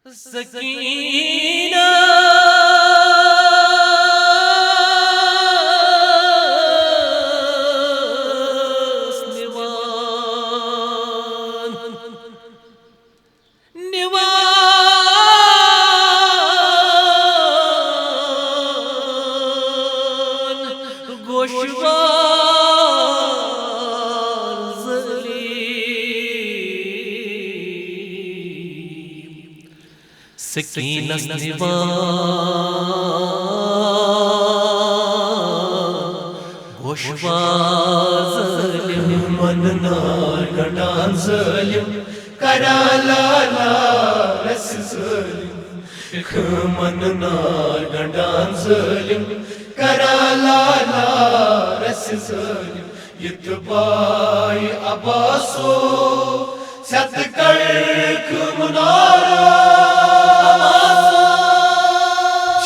سکینہ سکینہ گوشوار ظالم مننار گڈان ظالم کرالالا رس ظالم مننار گڈان ظالم کرالالا رس ظالم یتبائی عباسو ست کرک منارا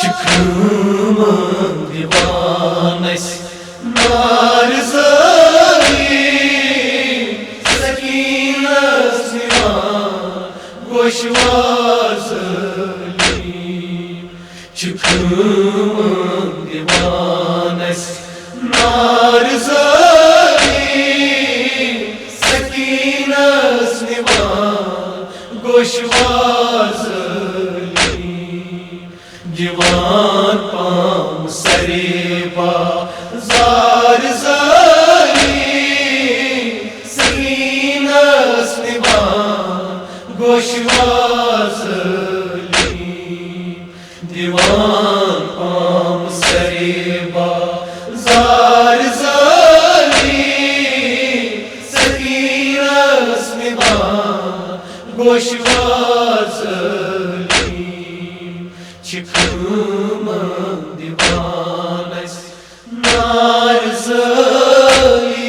شکرمان دیوانس نار ظالم سکینہ سنوان گوشوار ظالم شکرمان دیوانس نار ظالم سکینہ سنوان گوشوار ظالم جوان پام سریبا زار ظالم سکینہ سنوان گوشوار ظالم دیوان پام سریبا زار ظالم سکینہ سنوان گوشوار ظالم شکرمان دیوانس نار ظالم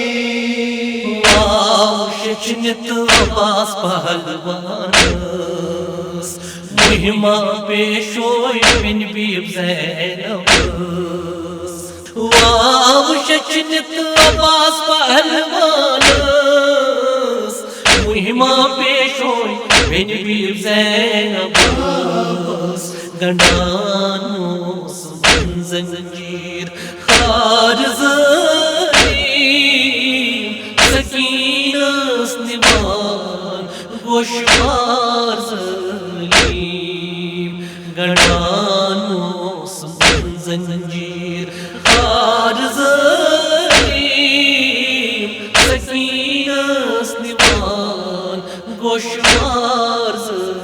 شچنت عباس پہلوانس مہمہ پیشوئی من بیب زینبس واو شچنت عباس پہلوانس مہمہ پیشوئی من بیب زینبس گنڈانوس من زنجیر خار ظالم سکینہ سنوان گوشوار ظالم گنڈانوس من زنجیر خار ظالم سکینہ سنوان گوشوار ظالم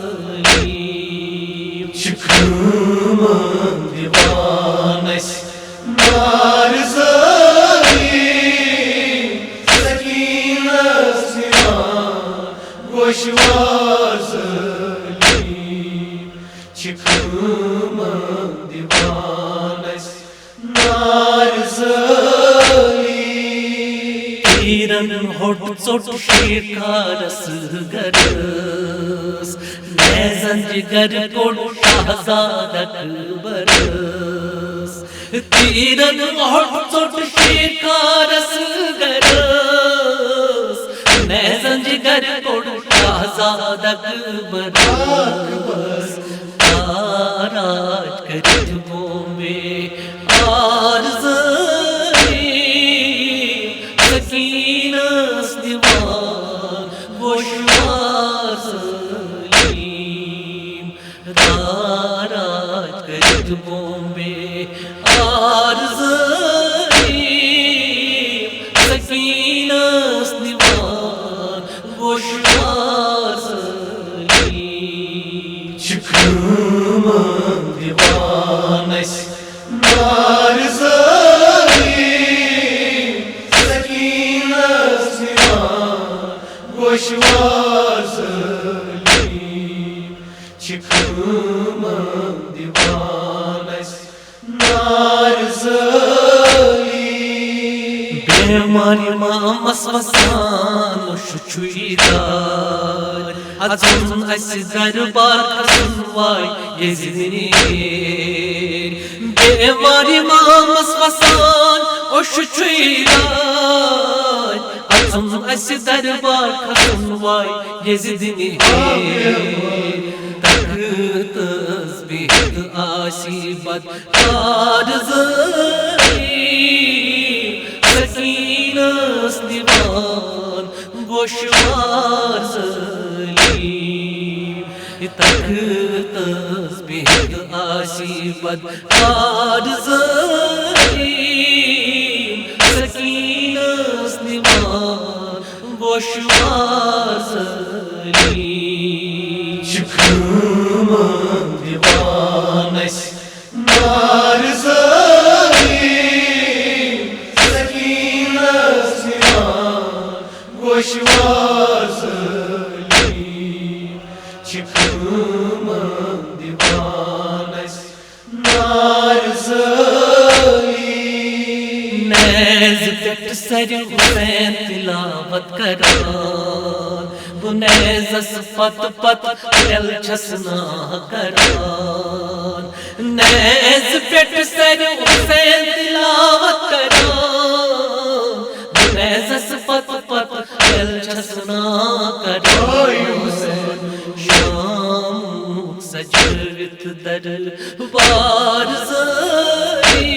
شکرمان دیوانس نار ظالم سکینہ سنوان گوشوار ظالم شکرمان دیوانس نار ظالم تیرن ہوٹ ژوٚٹ شیکارس گرس نیزن جگر کوڑ شہزاد اکبرس تیرن ہوٹ ژوٚٹ شیکارس گرس نیزن جگر کوڑ شہزاد اکبرس تاراج کرت بومبے آر سکینہ سنوان گوشوار ظالم تاراج کرت بومبے آر سکینہ سنوان گوشوار ظالم شکرمان دیوانس نار ظالم سکینہ سنوان گوشوار ظالم شکرمان دیوانس نار ظالم بیماری مامس وسان شچوئی دار اژن اس دربار کھسن وائی یزنیر بیماری مامس وسان شچوئی دار اژن اس دربار کھسن وائی یزنیر آسی بدکار زٲری سکینس دِوان گوشوار ظٲلِم تختس بِہِتھ آسی بدکار زٲری سکینس دِوان گوشوار ظٲلِم چھِ کٲمن دِوان اَسہِ نار ظٲلِم سکیٖنس نِوان گوشوار ظٲلِم چھِ کٲمن دِوان اَسہِ نار ظٲلِم نیز پٮ۪ٹھ سرِ حُسین تِلاوت کران بہٕ نیزس پتہٕ پتہٕ یل چھس نا کران نیز پٮ۪ٹھ سرِ حُسین تِلاوت کران بہٕ نیزس پتہٕ پتہٕ یل چھس نا کران شامُک سجٲوِتھ دربار ظٲلِم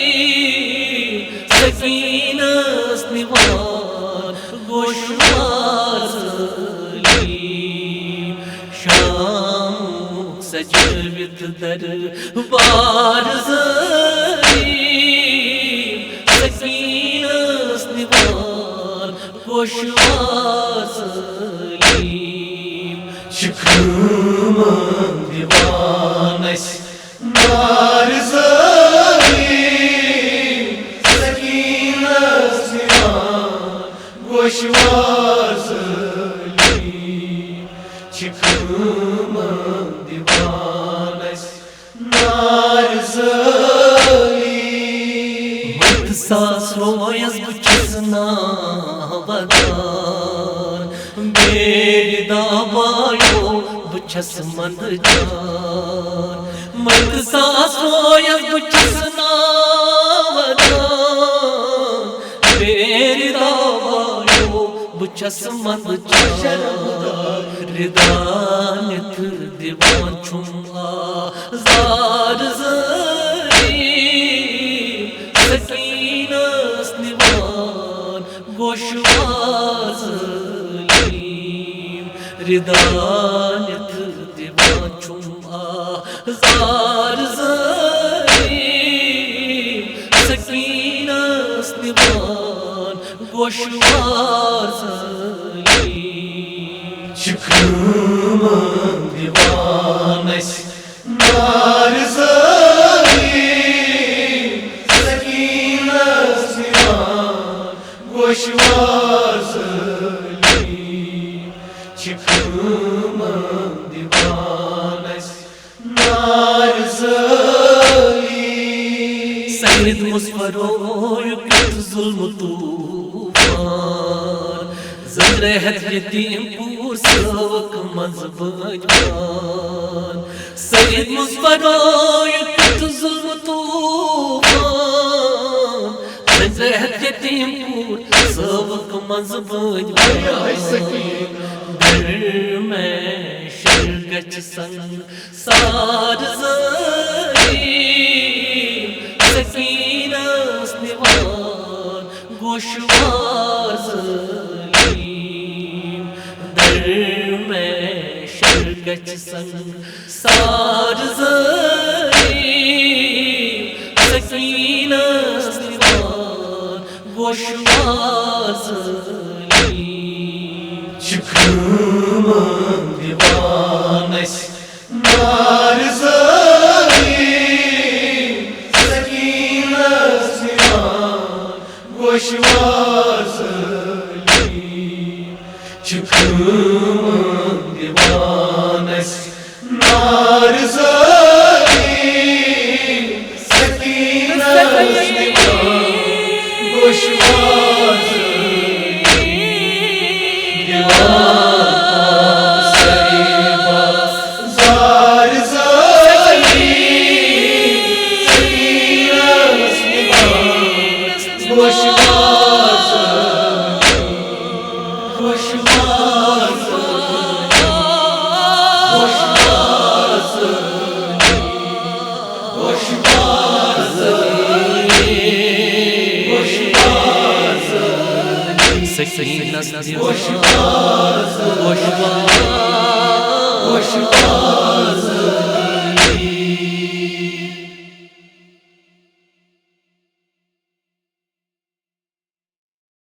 سکینس نِوان گوشوار ظٲلِم شامُک سجٲوِتھ دربار ظٲلِم سکینس نِوان گوشوار ظٲلِم چھِ کٲمن دِوان اَسہِ نار ظٲلِم سکیٖنس نِوان گوشوار ظٲلِم چھِ کٲمن دِوان اَسہِ نار ظٲلِم مدٕ ساس رویس بہٕ چھُس ناودار بیرِ دابایو بہٕ چھس منٛدٕ جان مدٕ ساس رویس بہٕ چھُس ناودار بیرِ دابایو بہٕ چھس منٛدٕ جان رِدانِتھ دِوان چھُم آزار ظٲلِم سکینس نِوان گوشوار ظٲلِم رِدانِتھ دِوان چھُم آزار ظٲلِم سکینس نِوان گوشوار ظٲلِم چھِ کٲمن دِوان اَسہِ نار ظٲلِم سکیٖنس نِوان گوشوار ظٲلِم چھِ کٲمن دِوان اَسہِ نار ظٲلِم سید مُظفرویُک یُتھ ظُلمہٕ طوٗفان زندرے ہتھ یتیم پوٗر صٲوُک منٛزٕ بٲجوان سید مُظفرویُک یُتھ ظُلمہٕ طوٗفان زندرے ہتھ یتیم پوٗر صٲوُک منٛزٕ بٲجوان در میں شر گژھِ سنسار ظٲلِم سکینس نِوان گوشوار ظٲلِم در میں شر گژھِ سنسار ظٲلِم سکینس نِوان گوشوار ظٲلِم چھِ کٲمن دِوان اَسہِ نار ظٲلِم سکیٖنس نِوان گوشوار ظٲلِم چھِ کٲمن دِوان اَسہِ نار ظٲلِم سکیٖنس نِوان گوشوار گوشوار سینس گوشواز